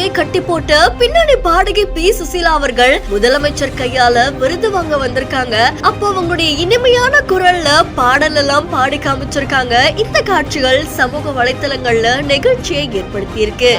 தலையை கட்டி போட்டு பின்னணி பாடகி பி சுசீலா அவர்கள் முதலமைச்சர் கையால விருது வாங்க வந்திருக்காங்க. அப்போ அவங்களுடைய இனிமையான குரல்ல பாடல் எல்லாம் பாடி காமிச்சிருக்காங்க. இந்த காட்சிகள் சமூக வலைத்தளங்கள்ல நிகழ்ச்சியை ஏற்படுத்தி இருக்கு.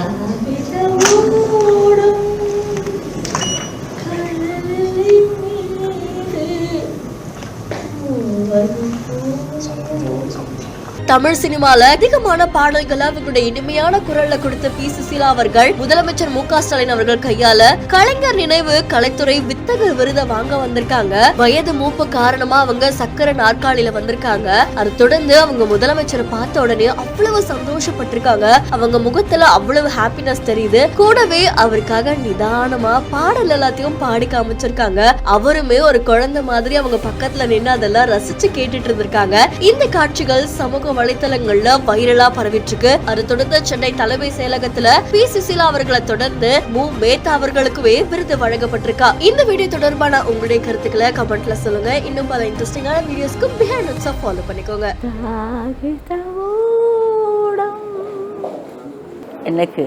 தமிழ் சினிமால அதிகமான பாடல்களை அவங்களுடைய இனிமையான குரல்ல கொடுத்த பி சுசீலா அவர்கள் முதலமைச்சர் மு.க. ஸ்டாலின் அவர்கள் கையால கலைஞர் நினைவு கலைத்துறை வித்தகர் விருதை வாங்க வந்திருக்காங்க. வயது மூப்பு காரணமா அவங்க சக்கர நாற்காலியில வந்திருக்காங்க. அதை தொடர்ந்து அவங்க முதலமைச்சரை பார்த்த உடனே அவ்வளவு சந்தோஷப்பட்டிருக்காங்க. அவங்க முகத்துல அவ்வளவு ஹாப்பினஸ் தெரியுது. கூடவே அவருக்காக நிதானமா பாடல் எல்லாத்தையும் பாடி காமிச்சிருக்காங்க. அவருமே ஒரு குழந்தை மாதிரி அவங்க பக்கத்துல நின்று அதெல்லாம் ரசிச்சு கேட்டுட்டு இருந்திருக்காங்க. இந்த காட்சிகள் சமூக வலைத்தளங்கள்ல வைரலா பரவிட்டு இருக்கு. அதை தொடர்ந்து சென்னை தலைமை செயலகத்துல பி சுசீலா அவர்களை தொடர்ந்து மு மேத்தா அவர்களுக்குவே விருது வழங்கப்பட்டிருக்கா. இந்த வீடியோ தொடர்பான உங்களுடைய கருத்துக்களை கமெண்ட்ல சொல்லுங்க. இன்னும் பல இன்ட்ரெஸ்டிங்கான வீடியோஸ்க்கு பிஹைண்ட் இட்ஸை ஃபாலோ பண்ணிக்கோங்க. எனக்கு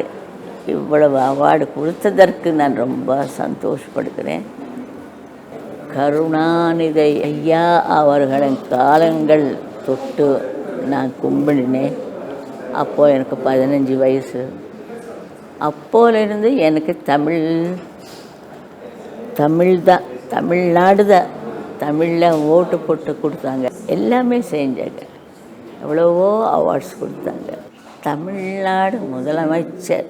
இவ்வளவு அவார்டு கொடுத்ததற்கு நான் ரொம்ப சந்தோஷப்படுகிறேன். கருணாநிதி ஐயா அவர்களின் காலங்கள் தொட்டு நான் கும்பிடினேன். அப்போது எனக்கு 15 வயசு. அப்போலேருந்து எனக்கு தமிழ் தான், தமிழ்நாடு தான், தமிழில் ஓட்டு போட்டு கொடுத்தாங்க. எல்லாமே செஞ்சாங்க. எவ்வளவோ அவார்ட்ஸ் கொடுத்தாங்க. தமிழ்நாடு முதலமைச்சர்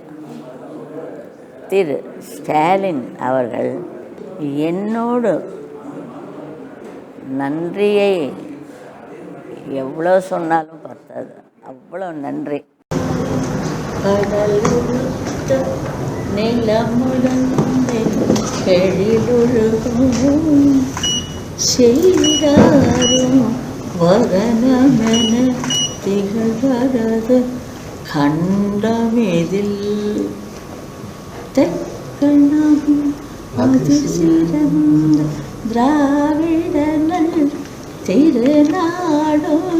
திரு ஸ்டாலின் அவர்கள் என்னோடு நன்றியை எவ்வளோ சொன்னாலும் பத்தாது. அவ்வளோ நன்றி. நிலமுடன் கெழிலொழுகும் செய்தாரும் வதனமென திகழ்வரது கண்டமிதில் தெக்கணம் அது சிறந்த திராவிடனல் திருநாடும்